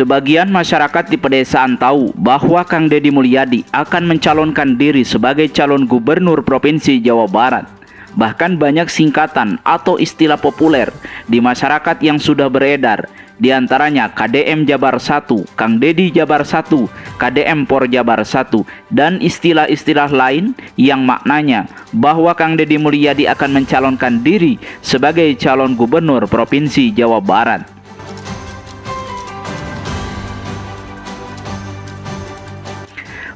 Sebagian masyarakat di pedesaan tahu bahwa Kang Deddy Mulyadi akan mencalonkan diri sebagai calon gubernur Provinsi Jawa Barat. Bahkan banyak singkatan atau istilah populer di masyarakat yang sudah beredar, di antaranya KDM Jabar 1, Kang Deddy Jabar 1, KDM Por Jabar 1, dan istilah-istilah lain yang maknanya bahwa Kang Deddy Mulyadi akan mencalonkan diri sebagai calon gubernur Provinsi Jawa Barat.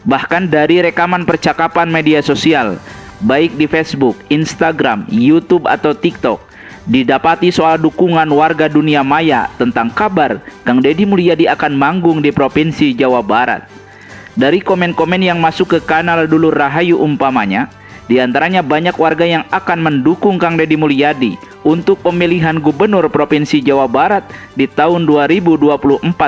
Bahkan dari rekaman percakapan media sosial, baik di Facebook, Instagram, YouTube, atau TikTok, didapati soal dukungan warga dunia maya tentang kabar Kang Deddy Mulyadi akan manggung di Provinsi Jawa Barat. Dari komen-komen yang masuk ke kanal Dulur Rahayu umpamanya, diantaranya banyak warga yang akan mendukung Kang Deddy Mulyadi untuk pemilihan gubernur Provinsi Jawa Barat di tahun 2024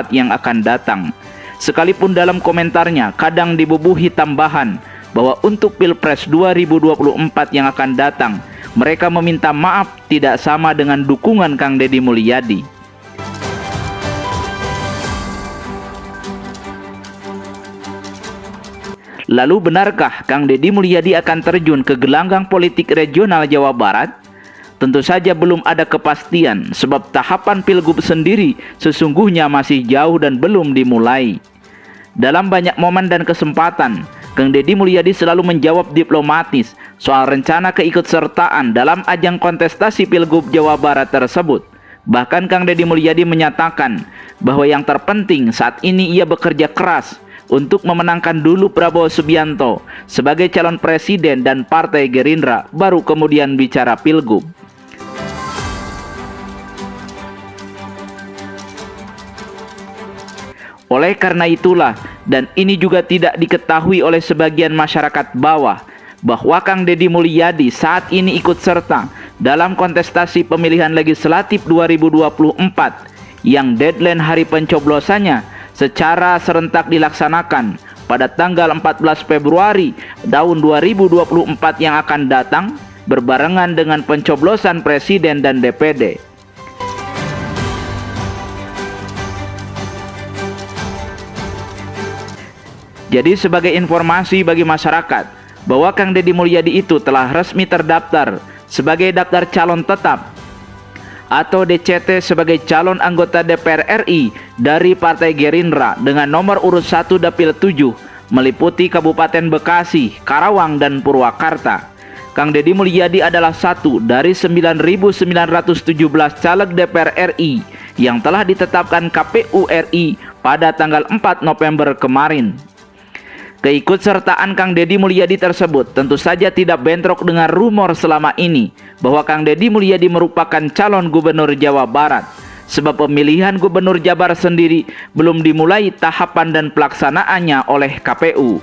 yang akan datang. Sekalipun dalam komentarnya kadang dibubuhi tambahan bahwa untuk Pilpres 2024 yang akan datang, mereka meminta maaf tidak sama dengan dukungan Kang Deddy Mulyadi. Lalu benarkah Kang Deddy Mulyadi akan terjun ke gelanggang politik regional Jawa Barat? Tentu saja belum ada kepastian, sebab tahapan Pilgub sendiri sesungguhnya masih jauh dan belum dimulai. Dalam banyak momen dan kesempatan, Kang Deddy Mulyadi selalu menjawab diplomatis soal rencana keikutsertaan dalam ajang kontestasi Pilgub Jawa Barat tersebut. Bahkan Kang Deddy Mulyadi menyatakan bahwa yang terpenting saat ini ia bekerja keras untuk memenangkan dulu Prabowo Subianto sebagai calon presiden dan Partai Gerindra, baru kemudian bicara Pilgub. Oleh karena itulah, dan ini juga tidak diketahui oleh sebagian masyarakat bawah, bahwa Kang Deddy Mulyadi saat ini ikut serta dalam kontestasi pemilihan legislatif 2024 yang deadline hari pencoblosannya secara serentak dilaksanakan pada tanggal 14 Februari tahun 2024 yang akan datang, berbarengan dengan pencoblosan Presiden dan DPD. Jadi sebagai informasi bagi masyarakat bahwa Kang Deddy Mulyadi itu telah resmi terdaftar sebagai daftar calon tetap atau DCT sebagai calon anggota DPR RI dari Partai Gerindra dengan nomor urut 1 Dapil 7 meliputi Kabupaten Bekasi, Karawang, dan Purwakarta. Kang Deddy Mulyadi adalah satu dari 9.917 caleg DPR RI yang telah ditetapkan KPU RI pada tanggal 4 November kemarin. Keikutsertaan Kang Deddy Mulyadi tersebut tentu saja tidak bentrok dengan rumor selama ini bahwa Kang Deddy Mulyadi merupakan calon gubernur Jawa Barat, sebab pemilihan gubernur Jabar sendiri belum dimulai tahapan dan pelaksanaannya oleh KPU.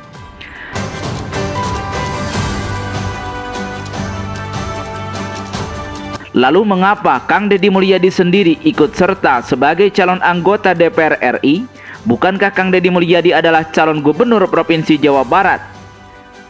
Lalu mengapa Kang Deddy Mulyadi sendiri ikut serta sebagai calon anggota DPR RI? Bukankah Kang Deddy Mulyadi adalah calon gubernur Provinsi Jawa Barat?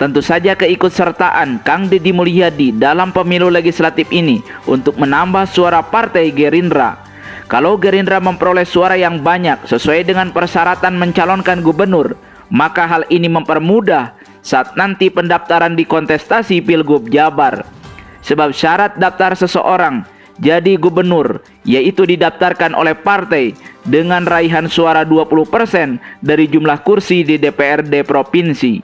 Tentu saja keikutsertaan Kang Deddy Mulyadi dalam pemilu legislatif ini untuk menambah suara Partai Gerindra. Kalau Gerindra memperoleh suara yang banyak sesuai dengan persyaratan mencalonkan gubernur, maka hal ini mempermudah saat nanti pendaftaran di kontestasi Pilgub Jabar. Sebab syarat daftar seseorang jadi gubernur yaitu didaftarkan oleh partai dengan raihan suara 20% dari jumlah kursi di DPRD provinsi.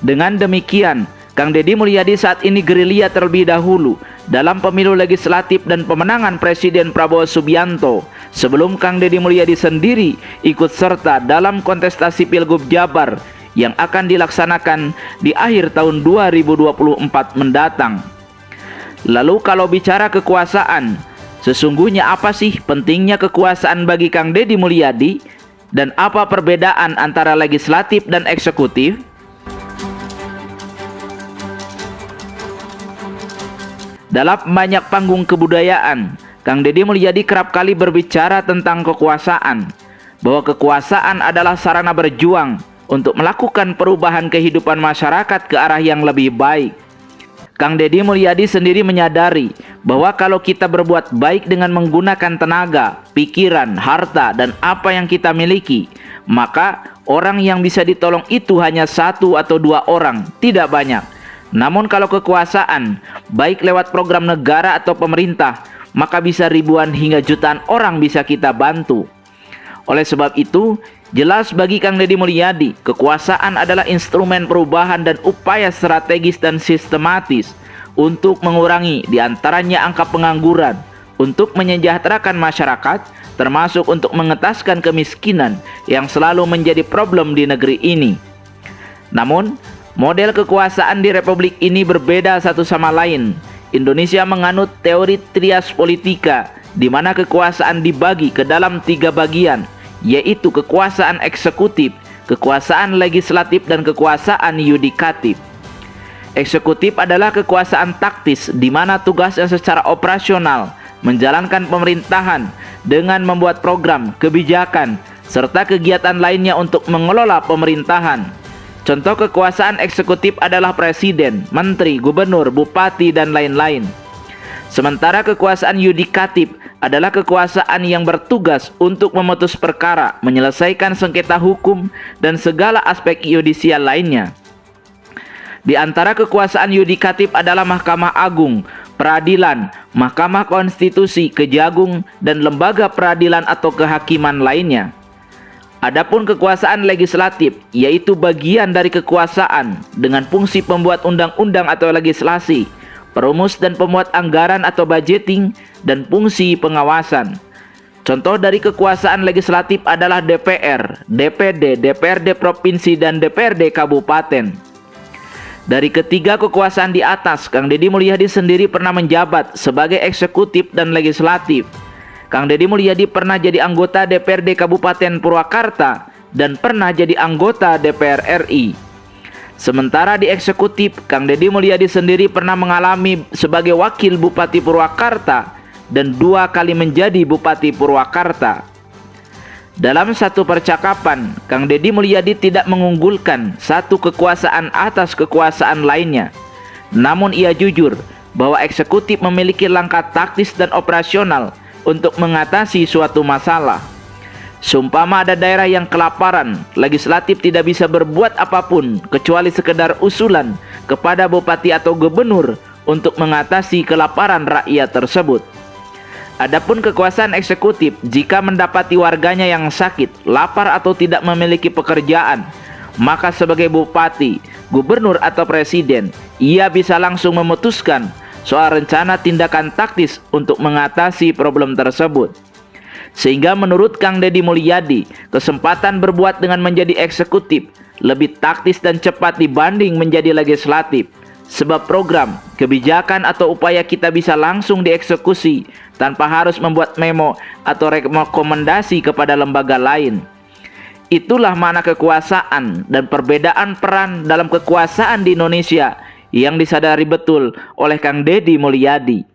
Dengan demikian, Kang Deddy Mulyadi saat ini gerilya terlebih dahulu dalam pemilu legislatif dan pemenangan Presiden Prabowo Subianto, sebelum Kang Deddy Mulyadi sendiri ikut serta dalam kontestasi Pilgub Jabar yang akan dilaksanakan di akhir tahun 2024 mendatang. Lalu kalau bicara kekuasaan, sesungguhnya apa sih pentingnya kekuasaan bagi Kang Deddy Mulyadi? Dan apa perbedaan antara legislatif dan eksekutif? Dalam banyak panggung kebudayaan, Kang Deddy Mulyadi kerap kali berbicara tentang kekuasaan, bahwa kekuasaan adalah sarana berjuang untuk melakukan perubahan kehidupan masyarakat ke arah yang lebih baik. Kang Deddy Mulyadi sendiri menyadari bahwa kalau kita berbuat baik dengan menggunakan tenaga, pikiran, harta, dan apa yang kita miliki, maka orang yang bisa ditolong itu hanya 1 atau 2 orang, tidak banyak. Namun kalau kekuasaan, baik lewat program negara atau pemerintah, maka bisa ribuan hingga jutaan orang bisa kita bantu. Oleh sebab itu, jelas bagi Kang Deddy Mulyadi, kekuasaan adalah instrumen perubahan dan upaya strategis dan sistematis untuk mengurangi diantaranya angka pengangguran, untuk menyejahterakan masyarakat, termasuk untuk mengentaskan kemiskinan yang selalu menjadi problem di negeri ini. Namun, model kekuasaan di republik ini berbeda satu sama lain. Indonesia menganut teori trias politika, di mana kekuasaan dibagi ke dalam 3 bagian, yaitu kekuasaan eksekutif, kekuasaan legislatif, dan kekuasaan yudikatif. Eksekutif adalah kekuasaan taktis, di mana tugasnya secara operasional menjalankan pemerintahan dengan membuat program, kebijakan, serta kegiatan lainnya untuk mengelola pemerintahan. Contoh kekuasaan eksekutif adalah presiden, menteri, gubernur, bupati, dan lain-lain. Sementara kekuasaan yudikatif adalah kekuasaan yang bertugas untuk memutus perkara, menyelesaikan sengketa hukum, dan segala aspek yudisial lainnya. Di antara kekuasaan yudikatif adalah Mahkamah Agung, peradilan, Mahkamah Konstitusi, Kejagung, dan lembaga peradilan atau kehakiman lainnya. Adapun kekuasaan legislatif, yaitu bagian dari kekuasaan dengan fungsi pembuat undang-undang atau legislasi, perumus dan pembuat anggaran atau budgeting, dan fungsi pengawasan. Contoh dari kekuasaan legislatif adalah DPR, DPD, DPRD Provinsi, dan DPRD Kabupaten. Dari ketiga kekuasaan di atas, Kang Deddy Mulyadi sendiri pernah menjabat sebagai eksekutif dan legislatif. Kang Deddy Mulyadi pernah jadi anggota DPRD Kabupaten Purwakarta dan pernah jadi anggota DPR RI. Sementara di eksekutif, Kang Deddy Mulyadi sendiri pernah mengalami sebagai wakil Bupati Purwakarta dan 2 kali menjadi Bupati Purwakarta. Dalam satu percakapan, Kang Deddy Mulyadi tidak mengunggulkan satu kekuasaan atas kekuasaan lainnya. Namun ia jujur bahwa eksekutif memiliki langkah taktis dan operasional untuk mengatasi suatu masalah. Seumpama ada daerah yang kelaparan, legislatif tidak bisa berbuat apapun kecuali sekedar usulan kepada bupati atau gubernur untuk mengatasi kelaparan rakyat tersebut. Adapun kekuasaan eksekutif, jika mendapati warganya yang sakit, lapar, atau tidak memiliki pekerjaan, maka sebagai bupati, gubernur, atau presiden, ia bisa langsung memutuskan soal rencana tindakan taktis untuk mengatasi problem tersebut. Sehingga menurut Kang Deddy Mulyadi, kesempatan berbuat dengan menjadi eksekutif lebih taktis dan cepat dibanding menjadi legislatif. Sebab program, kebijakan, atau upaya kita bisa langsung dieksekusi tanpa harus membuat memo atau rekomendasi kepada lembaga lain. Itulah makna kekuasaan dan perbedaan peran dalam kekuasaan di Indonesia yang disadari betul oleh Kang Deddy Mulyadi.